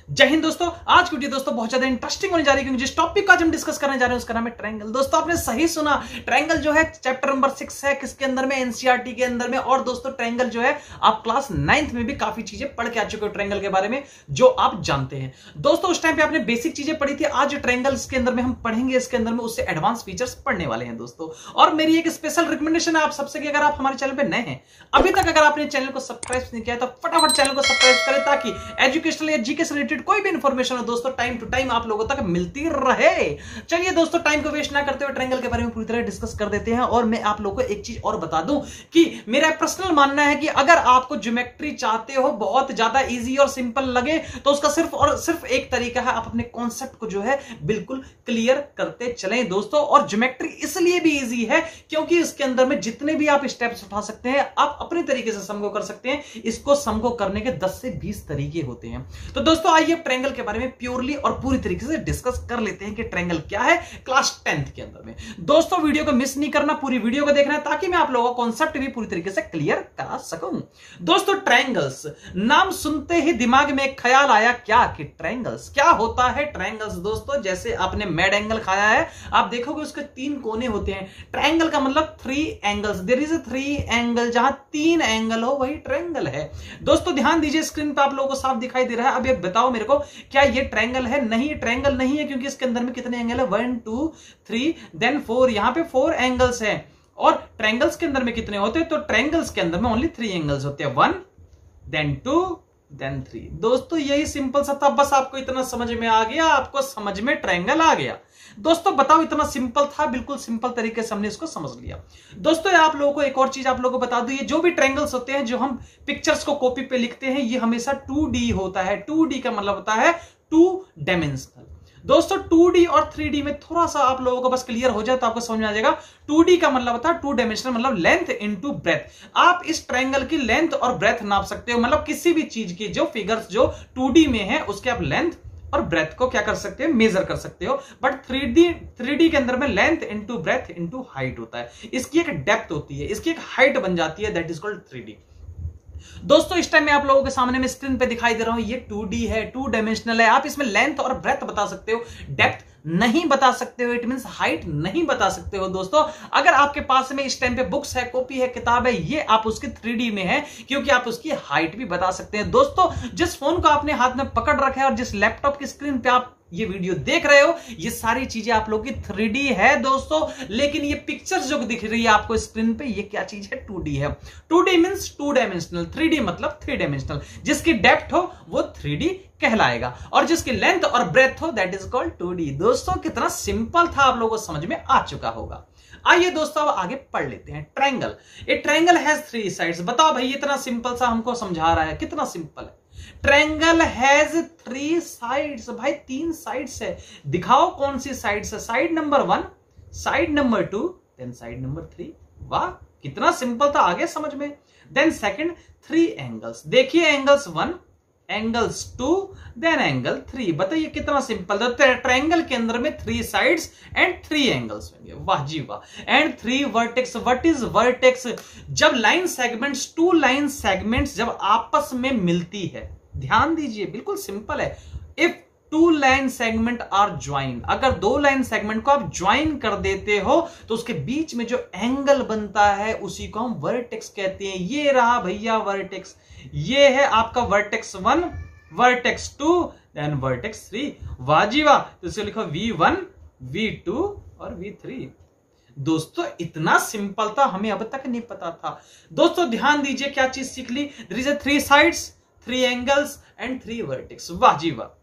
जय हिंद दोस्तों। आज की वीडियो दोस्तों बहुत ज्यादा इंटरेस्टिंग होने जा रही है, क्योंकि जिस टॉपिक का आज हम डिस्कस करने जा रहे हैं उसका नाम है ट्रायंगल। दोस्तों आपने सही सुना, ट्रायंगल जो है चैप्टर नंबर 6 है, किसके अंदर में, एनसीईआरटी के अंदर में। और दोस्तों ट्रायंगल जो है आप क्लास 9th में भी काफी चीजें पढ़ के आ चुके हो ट्रायंगल के बारे में, जो आप जानते हैं। दोस्तों उस टाइम पे आपने बेसिक चीजें पढ़ी थी, आज ट्रायंगल के अंदर में हम पढ़ेंगे, इसके अंदर में उससे एडवांस फीचर्स पढ़ने वाले हैं दोस्तों। और मेरी एक स्पेशल रिकमेंडेशन है आप सबसे कि अगर आप हमारे चैनल पे नए हैं, अभी तक अगर आपने चैनल को सब्सक्राइब नहीं किया तो फटाफट चैनल को सब्सक्राइब करें, ताकि एजुकेशनल या जीके से रिलेटेड कोई भी इंफॉर्मेशन दोस्तों टाइम टू टाइम आप लोगों तक मिलती रहे। चलिए दोस्तों टाइम को वेस्ट ना करते हुए ट्रायंगल के बारे में पूरी तरह डिस्कस कर देते हैं। और मैं आप लोगों को एक चीज और बता दूं कि मेरा पर्सनल मानना है कि अगर आपको ज्योमेट्री चाहते हो बहुत ज्यादा इजी और सिंपल लगे, तो उसका सिर्फ और सिर्फ एक तरीका है, आप अपने कॉन्सेप्ट को जो है बिल्कुल क्लियर करते चलें दोस्तों। और ज्योमेट्री इसलिए भी इजी है क्योंकि इसके अंदर में जितने भी आप स्टेप्स उठा सकते हैं, आप अपने तरीके से सम को कर सकते हैं। इसको सम को करने के 10 से 20 तरीके होते हैं। तो दोस्तों आइए ट्रायंगल के बारे में प्योरली और पूरी तरीके से डिस्कस कर लेते हैं कि ट्रायंगल क्या है क्लास 10th के अंदर में। दोस्तों वीडियो को मिस नहीं करना, पूरी वीडियो को देखना है, ताकि मैं आप लोगों को कॉन्सेप्ट भी पूरी तरीके से क्लियर करा सकूं। दोस्तों ट्रायंगल्स नाम सुनते ही दिमाग में एक ख्याल आया क्या कि ट्रायंगल्स क्या होता है। ट्रायंगल्स दोस्तों जैसे आपने मैड एंगल खाया है, आप देखोगे उसके 3 कोने होते हैं। ट्रायंगल का मतलब 3 एंगल्स, देयर इज 3 एंगल, जहां 3 एंगल हो वही ट्रायंगल है। दोस्तों ध्यान दीजिए, स्क्रीन पे आप लोगों को साफ दिखाई दे रहा है। अब ये बताओ मेरे को, क्या ये ट्रायंगल है? नहीं, ट्रायंगल नहीं है, क्योंकि इसके अंदर में कितने एंगल है? 1 2 3 देन 4। यहां पे 4 एंगल्स हैं। और ट्रायंगल्स के अंदर में कितने होते हैं? तो ट्रायंगल्स के अंदर में ओनली 3 एंगल्स होते हैं, 1 देन 2 देन 3। दोस्तों यही सिंपल सा था, बस आपको इतना समझ में आ गया, आपको समझ में ट्रायंगल आ गया। दोस्तों बताओ, इतना सिंपल था, बिल्कुल सिंपल तरीके से हमने इसको समझ लिया। दोस्तों आप लोगों को एक और चीज आप लोगों को बता दूं, ये जो भी ट्रायंगल्स होते हैं, जो हम पिक्चर्स को कॉपी पे लिखते हैं, ये हमेशा 2D होता है। 2D का मतलब होता है 2 डायमेंशनल। दोस्तों 2D और 3D में थोड़ा सा आप लोगों को बस क्लियर हो जाए तो आपको समझ में आ जाएगा। 2D का मतलब होता है 2 डायमेंशनल, मतलब लेंथ इनटू ब्रेथ। आप इस ट्रायंगल की लेंथ और ब्रेथ नाप सकते हो, मतलब किसी भी चीज की जो फिगर्स जो 2D में है उसके आप लेंथ और ब्रेथ को क्या कर सकते हैं? मेजर कर सकते हो। बट 3D के अंदर में length into breadth into height होता है। इसकी एक डेप्थ होती है, इसकी एक हाइट बन जाती है, दैट इज कॉल्ड 3D। दोस्तों इस टाइम में आप लोगों के सामने में स्क्रीन पे दिखाई दे रहा हूं, ये 2D है, 2 डायमेंशनल है। आप इसमें लेंथ और ब्रेथ बता सकते हो, डेप्थ नहीं बता सकते हो, इट मींस हाइट नहीं बता सकते हो। दोस्तों अगर आपके पास में इस टाइम पे बुक्स है, कॉपी है, किताब है, ये आप उसकी 3D में है, क्योंकि आप उसकी हाइट भी बता सकते हैं। दोस्तों जिस फोन को आपने हाथ में पकड़ रखा है और जिस लैपटॉप की स्क्रीन पे आप ये वीडियो देख रहे हो, ये सारी चीजें आप लोगों की 3D है दोस्तों। लेकिन ये पिक्चर्स जो दिख रही है आपको स्क्रीन पे, ये क्या चीज है? 2D है। 2D मींस 2 डायमेंशनल, 3D मतलब 3 डायमेंशनल। जिसकी डेप्थ हो वो 3D कहलाएगा, और जिसकी लेंथ और ब्रेथ हो दैट इज कॉल्ड 2D। दोस्तों कितना सिंपल था, आप लोगों को समझ में आ चुका होगा। आइए दोस्तों अब आगे पढ़ लेते हैं। Triangle, A triangle has 3 sides. बताओ भाई, इतना सिंपल सा हमको समझा रहा है, कितना सिंपल है। Triangle has 3 sides. भाई 3 साइड्स है, दिखाओ कौन सी साइड्स है? Side number 1, side number 2, then side number 3। वाह कितना सिंपल था, आगे समझ में। देन सेकंड 3 एंगल्स, देखिए एंगल्स 1, एंगल्स 2, देन एंगल 3। बताइए कितना सिंपल। ट्रायंगल के अंदर में 3 साइड्स एंड 3 एंगल्स होंगे। वाह जी वाह। And 3 vertex. What is vertex? जब लाइन सेगमेंट्स, 2 लाइन सेगमेंट्स जब आपस में मिलती है, ध्यान दीजिए बिल्कुल सिंपल है। If 2 line segment are join, अगर 2 लाइन सेगमेंट को आप ज्वाइन कर देते हो तो उसके बीच में जो एंगल बनता है उसी को हम वर्टेक्स कहते हैं। ये रहा भैया वर्टेक्स, ये है आपका वर्टेक्स 1, वर्टेक्स 2, देन वर्टेक्स 3। वाह जी वाह। तो इसे लिखो V1, V2 और V3। दोस्तों इतना सिंपल था, हमें अब तक नहीं पता था। दोस्तों ध्यान दीजिए क्या चीज सीख ली? There is 3 sides, 3 angles and 3 vertex. वाह जी वाह।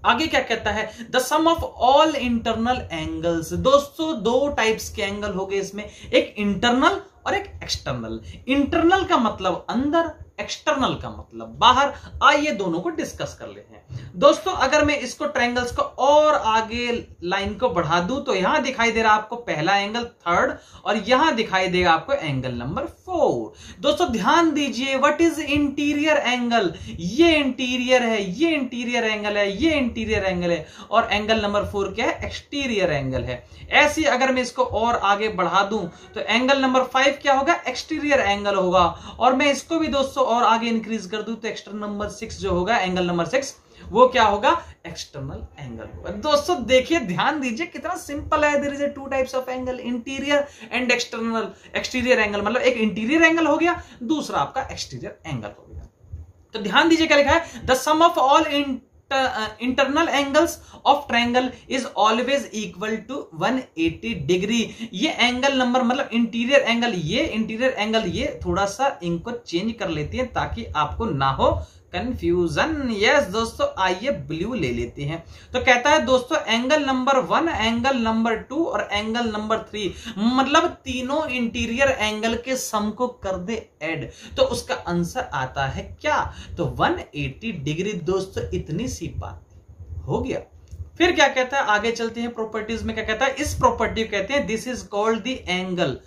आगे क्या कहता है? The sum of all internal angles. दोस्तों 2 टाइप्स के एंगल हो गए इसमें, एक इंटरनल और एक एक्सटर्नल। इंटरनल का मतलब अंदर, एक्सटर्नल का मतलब बाहर। आइए दोनों को डिस्कस कर लेते हैं। दोस्तों अगर मैं इसको ट्रायंगल्स को और आगे लाइन को बढ़ा दूं तो यहां दिखाई दे रहा है आपको पहला एंगल, थर्ड, और यहां दिखाई देगा आपको एंगल नंबर 4। दोस्तों ध्यान दीजिए, व्हाट इज इंटीरियर एंगल? ये इंटीरियर है, ये इंटीरियर एंगल है, ये इंटीरियर एंगल है, और एंगल नंबर 4 क्या है? एक्सटीरियर एंगल है। ऐसी अगर मैं इसको और आगे बढ़ा दूं तो एंगल नंबर 5 क्या होगा? एक्सटीरियर एंगल होगा। और मैं इसको भी दोस्तों और आगे इंक्रीज कर दूं तो एक्सटर्नल नंबर 6 जो होगा, एंगल नंबर 6, वो क्या होगा, एक्सटर्नल एंगल होगा। दोस्तों देखिए, ध्यान दीजिए कितना सिंपल है। There is two types of angle, interior and external. Exterior angle मतलब एक इंटीरियर एंगल हो गया, दूसरा आपका एक्सटीरियर एंगल हो गया। तो ध्यान दीजिए क्या लिखा है, the sum of all internal angles of triangle is always equal to 180 degree. ये एंगल नंबर मतलब इंटीरियर एंगल, ये इंटीरियर एंगल, ये थोड़ा सा इनको चेंज कर लेते हैं ताकि आपको ना हो कंफ्यूजन। यस दोस्तों, आइए ब्लू ले लेते हैं। तो कहता है दोस्तों एंगल नंबर 1, एंगल नंबर 2 और एंगल नंबर 3, मतलब तीनों इंटीरियर एंगल के सम को कर दे ऐड, तो उसका आंसर आता है क्या, तो 180 डिग्री। दोस्तों इतनी सी बात हो गया। फिर क्या कहता है, आगे चलते हैं प्रॉपर्टीज में। क्या कहता है, इस प्रॉपर्टी को कहते हैं this is called the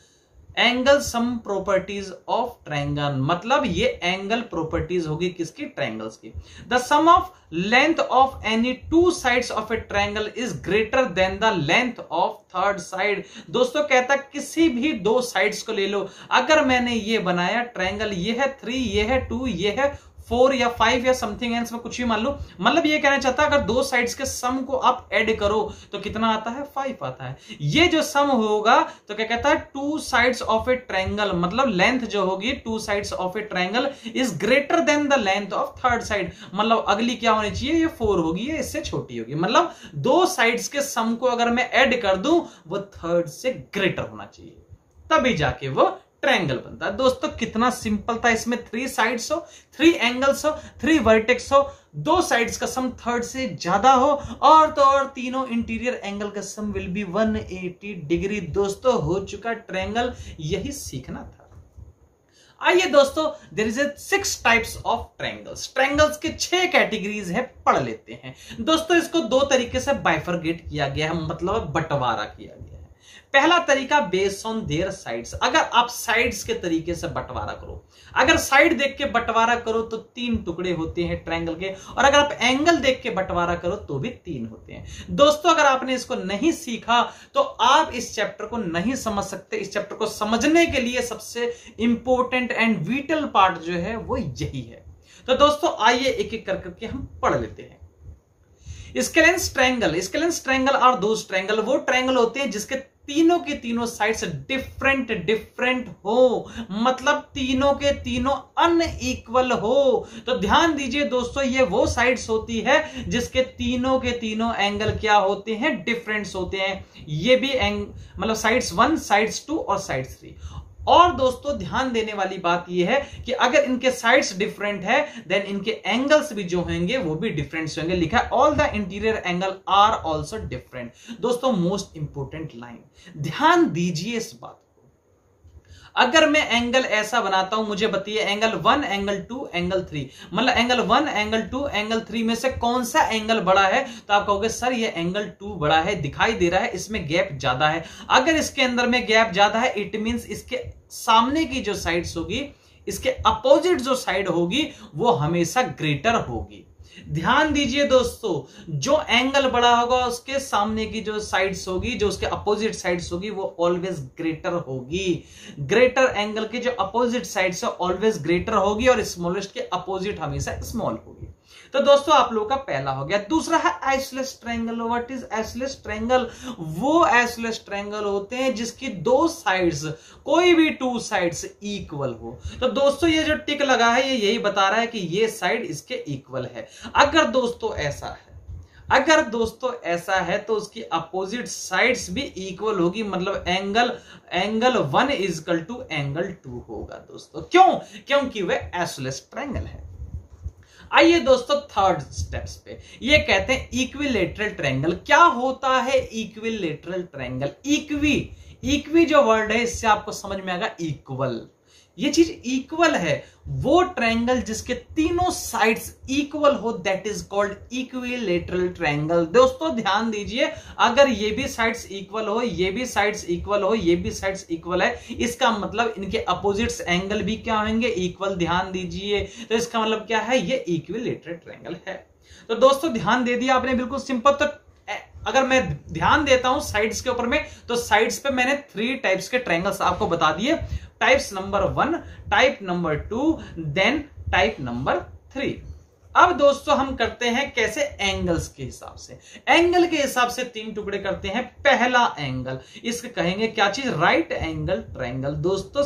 angle sum properties of triangle, मतलब ये एंगल प्रॉपर्टीज होगी किसकी, ट्रायंगल्स की। The sum of length of any two sides of a triangle is greater than the length of third side. दोस्तों कहता किसी भी दो साइड्स को ले लो, अगर मैंने ये बनाया ट्रायंगल, ये है 3, ये है 2, ये है 4 या 5 या समथिंग एल्स में कुछ भी मान लो, मतलब ये कहना चाहता है अगर दो साइड्स के सम को आप ऐड करो तो कितना आता है, 5 आता है। ये जो सम होगा तो क्या कहता है, to sides of a triangle, मतलब लेंथ जो होगी to sides of a triangle is greater than the length of third side, मतलब अगली क्या होनी चाहिए, ये 4 होगी, ये इससे छोटी होगी। मतलब दो साइड्स के सम को अगर मैं ऐड कर दूं वो थर्ड से ग्रेटर होना चाहिए, तभी जाके वो ट्रायंगल बनता है। दोस्तों कितना सिंपल था, इसमें 3 साइड्स हो, 3 एंगल्स हो, 3 वर्टेक्स हो, दो साइड्स का सम थर्ड से ज्यादा हो, और तो और तीनों इंटीरियर एंगल का सम विल बी 180 डिग्री। दोस्तों हो चुका ट्रायंगल, यही सीखना था। आइए दोस्तों, there is 6 types of triangles. Triangles के 6 कैटेगरीज है, पढ़ लेते हैं। दोस्तों इसको दो तरीके से बाइफरगेट किया गया है, मतलब बंटवारा किया गया है। पहला तरीका बेस्ड ऑन देयर साइड्स, अगर आप साइड्स के तरीके से बंटवारा करो, अगर साइड देख के बंटवारा करो तो 3 टुकड़े होते हैं ट्रायंगल के, और अगर आप एंगल देख के बंटवारा करो तो भी 3 होते हैं। दोस्तों अगर आपने इसको नहीं सीखा तो आप इस चैप्टर को नहीं समझ सकते। इस चैप्टर को समझने के लिए सबसे इंपॉर्टेंट एंड विटल पार्ट जो है वो यही है। तो दोस्तों आइए एक एक करके हम पढ़ लेते हैं। स्केलेंस ट्रायंगल और दोस ट्रायंगल वो ट्रायंगल होते हैं जिसके तीनों के तीनों साइड्स डिफरेंट हो, मतलब तीनों के तीनों अनइक्वल हो। तो ध्यान दीजिए दोस्तों, ये वो साइड्स होती है जिसके तीनों के तीनों एंगल क्या होते हैं, डिफरेंट्स होते हैं। ये भी मतलब साइड्स 1, साइड्स 2 और साइड्स 3। और दोस्तों ध्यान देने वाली बात यह है कि अगर इनके साइड्स डिफरेंट है देन इनके एंगल्स भी जो होंगे वो भी डिफरेंट होंगे। लिखा है all the interior angle are also different. दोस्तों मोस्ट इंपोर्टेंट लाइन, ध्यान दीजिए इस बात को। अगर मैं एंगल ऐसा बनाता हूं, मुझे बताइए एंगल 1, एंगल 2, एंगल 3, मतलब एंगल 1, एंगल 2, एंगल 3 में से कौन सा एंगल बड़ा है, तो आप कहोगे सर ये एंगल 2 बड़ा है, दिखाई दे रहा है इसमें गैप ज्यादा है। अगर इसके अंदर में गैप ज्यादा है इट मींस इसके सामने की जो साइड्स होगी, इसके अपोजिट जो साइड होगी वो हमेशा ग्रेटर होगी। ध्यान दीजिए दोस्तों, जो एंगल बड़ा होगा उसके सामने की जो साइड्स होगी, जो उसके अपोजिट साइड्स होगी वो ऑलवेज ग्रेटर होगी। ग्रेटर एंगल के जो अपोजिट साइड्स है ऑलवेज ग्रेटर होगी और स्मॉलेस्ट के अपोजिट हमेशा स्मॉल होगी। तो दोस्तों आप लोगों का पहला हो गया। दूसरा है isosceles triangle. What is isosceles triangle? वो आइसोसेलेस ट्रायंगल होते हैं जिसकी दो साइड्स, कोई भी 2 साइड्स इक्वल हो। तो दोस्तों ये जो टिक लगा है ये यही बता रहा है कि ये साइड इसके इक्वल है। अगर दोस्तों ऐसा है तो उसकी अपोजिट साइड्स भी इक्वल होगी, मतलब angle 1 is equal to angle 2 होगा दोस्तों। क्योंकि वह आइसोसेलेस ट्रायंगल है। आइए दोस्तों थर्ड स्टेप्स पे, ये कहते हैं इक्विलेटरल ट्रायंगल। क्या होता है इक्विलेटरल ट्रायंगल? इक्वी जो वर्ड है इससे आपको समझ में आएगा इक्वल। ये चीज इक्वल है, वो ट्रायंगल जिसके तीनों साइड्स इक्वल हो that is called equilateral triangle. दोस्तों ध्यान दीजिए, अगर ये भी साइड्स इक्वल हो, ये भी साइड्स इक्वल हो, ये भी साइड्स इक्वल है, इसका मतलब इनके अपोजिट्स एंगल भी क्या होंगे, इक्वल। ध्यान दीजिए, तो इसका मतलब क्या है, ये इक्विलेटरल ट्रायंगल है। तो दोस्तों ध्यान दे दिया आपने, बिल्कुल सिंपल। तो अगर मैं ध्यान देता हूं साइड्स के ऊपर में, तो साइड्स पे मैंने 3 टाइप्स के ट्रायंगल्स आपको बता दिए। Types number 1, type number 2, then type number 3। अब दोस्तों हम करते हैं कैसे, एंगल्स के हिसाब से। एंगल के हिसाब से 3 टुकड़े करते हैं। पहला एंगल, इसके कहेंगे क्या चीज, राइट एंगल ट्रायंगल। दोस्तों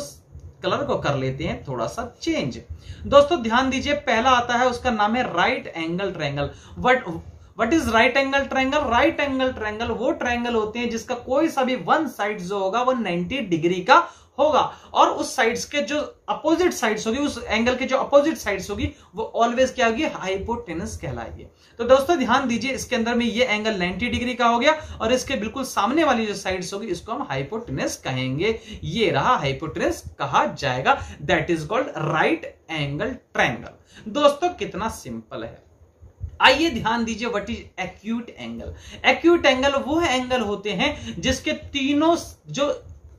कलर को कर लेते हैं थोड़ा सा चेंज। दोस्तों ध्यान दीजिए, पहला आता है, उसका नाम है right angle triangle. What is right angle triangle? Right angle triangle वो ट्रायंगल होते हैं जिसका कोई सा भी वन साइड जो होगा वो 90 डिग्री का होगा, और उस साइड्स के जो अपोजिट साइड्स होगी, उस एंगल के जो अपोजिट साइड्स होगी वो ऑलवेज क्या होगी, हाइपोटेनस कहलाएगी। तो दोस्तों ध्यान दीजिए, इसके अंदर में ये एंगल 90 डिग्री का हो गया, और इसके बिल्कुल सामने वाली जो साइड्स होगी इसको हम हाइपोटेनस कहेंगे। ये रहा हाइपोटेनस कहा जाएगा, that is called right angle triangle. दोस्तों कितना सिंपल है। आइए ध्यान दीजिए, what is acute angle? Acute angle वो एंगल होते हैं जिसके तीनों जो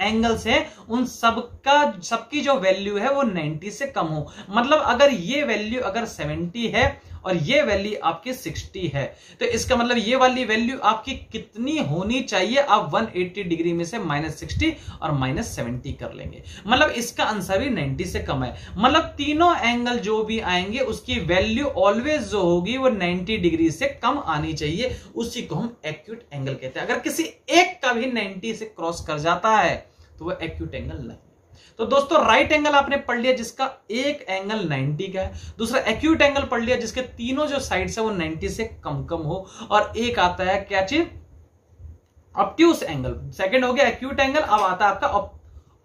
एंगल्स हैं उन सबकी जो वैल्यू है वो 90 से कम हो। मतलब अगर ये वैल्यू अगर 70 है और ये वैल्यू आपकी 60 है, तो इसका मतलब ये वाली वैल्यू आपकी कितनी होनी चाहिए? आप 180 डिग्री में से -60 और -70 कर लेंगे, मतलब इसका आंसर भी 90 से कम है। मतलब तीनों एंगल जो भी आएंगे उसकी वैल्यू ऑलवेज जो होगी वो 90 डिग्री से कम आनी चाहिए, उसी को हम एक्यूट एंगल कहते हैं। अगर किसी एक का भी 90 से क्रॉस कर जाता है तो वो एक्यूट एंगल नहीं। तो दोस्तों राइट एंगल आपने पढ़ लिया जिसका एक एंगल 90 का है, दूसरा एक्यूट एंगल पढ़ लिया जिसके तीनों जो साइड्स है वो 90 से कम कम हो, और एक आता है क्या चीज, ऑब्ट्यूस एंगल। सेकंड हो गया एक्यूट एंगल, अब आता है आपका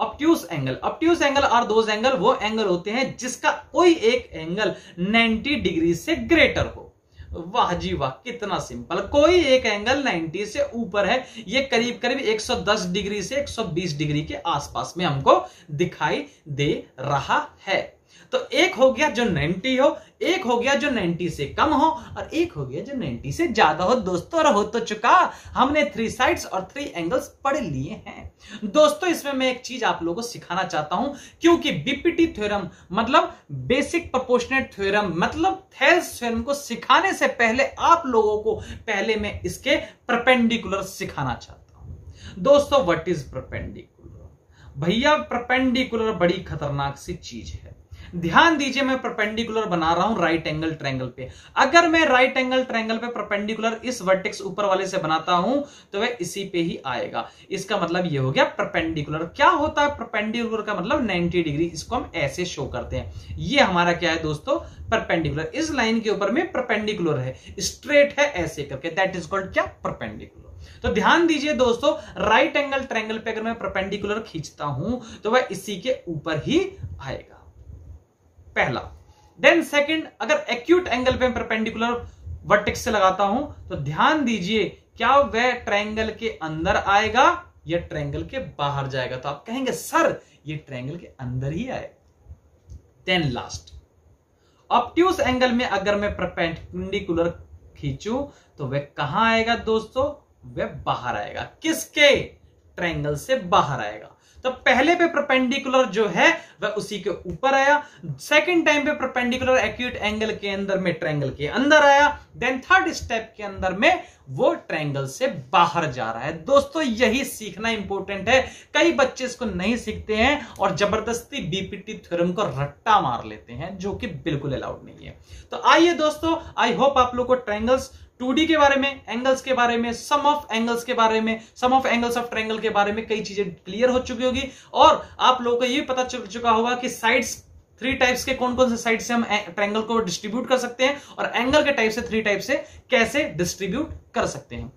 ऑब्ट्यूस एंगल। ऑब्ट्यूस एंगल और दोज एंगल वो एंगल होते हैं जिसका कोई एक एंगल 90 डिग्री से ग्रेटर हो। वाह जी वाह, कितना सिंपल। कोई एक एंगल 90 से ऊपर है, ये करीब करीब 110 डिग्री से 120 डिग्री के आसपास में हमको दिखाई दे रहा है। तो एक हो गया जो 90 हो, एक हो गया जो 90 से कम हो, और एक हो गया जो 90 से ज्यादा हो। दोस्तों और हो तो चुका, हमने 3 साइड्स और 3 एंगल्स पढ़ लिए हैं। दोस्तों इसमें मैं एक चीज आप लोगों को सिखाना चाहता हूं, क्योंकि बीपीटी थ्योरम मतलब बेसिक प्रोपोर्शनेट थ्योरम मतलब थेल्स थ्योरम को सिखाने से पहले आप लोगों को पहले मैं इसके परपेंडिकुलर सिखाना चाहता हूं। दोस्तों व्हाट इज परपेंडिकुलर? भैया परपेंडिकुलर बड़ी खतरनाक सी चीज है। ध्यान दीजिए, मैं परपेंडिकुलर बना रहा हूं राइट एंगल ट्रायंगल पे। अगर मैं राइट एंगल ट्रायंगल पे परपेंडिकुलर इस वर्टेक्स ऊपर वाले से बनाता हूं तो वह इसी पे ही आएगा। इसका मतलब ये हो गया परपेंडिकुलर। क्या होता है परपेंडिकुलर का मतलब 90 डिग्री, इसको हम ऐसे शो करते हैं। ये हमारा क्या है दोस्तों, परपेंडिकुलर। इस लाइन के ऊपर में परपेंडिकुलर है, स्ट्रेट है ऐसे करके, दैट इज कॉल्ड क्या, परपेंडिकुलर। तो ध्यान दीजिए दोस्तों, राइट एंगल ट्रायंगल पे अगर मैं परपेंडिकुलर खींचता हूं तो वह इसी के ऊपर ही आएगा, पहला। देन सेकंड, अगर एक्यूट एंगल पे परपेंडिकुलर वर्टेक्स से लगाता हूं तो ध्यान दीजिए, क्या वह ट्रायंगल के अंदर आएगा या ट्रायंगल के बाहर जाएगा? तो आप कहेंगे सर ये ट्रायंगल के अंदर ही आएगा। देन लास्ट, ऑब्ट्यूस एंगल में अगर मैं परपेंडिकुलर खींचूं तो वह कहां आएगा दोस्तों, वह बाहर आएगा। किसके, ट्रायंगल से बाहर आएगा। तो पहले पे परपेंडिकुलर जो है वह उसी के ऊपर आया, सेकंड टाइम पे परपेंडिकुलर एक्यूट एंगल के अंदर में ट्रायंगल के अंदर आया, देन थर्ड स्टेप के अंदर में वो ट्रायंगल से बाहर जा रहा है। दोस्तों यही सीखना इंपॉर्टेंट है। कई बच्चे इसको नहीं सीखते हैं और जबरदस्ती बीपीटी थ्योरम को रट्टा मार लेते हैं, जो कि बिल्कुल अलाउड नहीं है। तो आइए दोस्तों, आई होप आप लोग को ट्रायंगल्स 2D के बारे में, एंगल्स के बारे में, सम ऑफ एंगल्स के बारे में, सम ऑफ एंगल्स ऑफ ट्रायंगल के बारे में कई चीजें क्लियर हो चुकी होगी, और आप लोगों को ये पता चल चुका होगा कि साइड्स 3 टाइप्स के कौन कौन से साइड से हम ट्रायंगल को डिस्ट्रीब्यूट कर सकते हैं, और एंगल के टाइप से 3 टाइप से कैसे डिस्ट्रीब्यूट कर सकते हैं।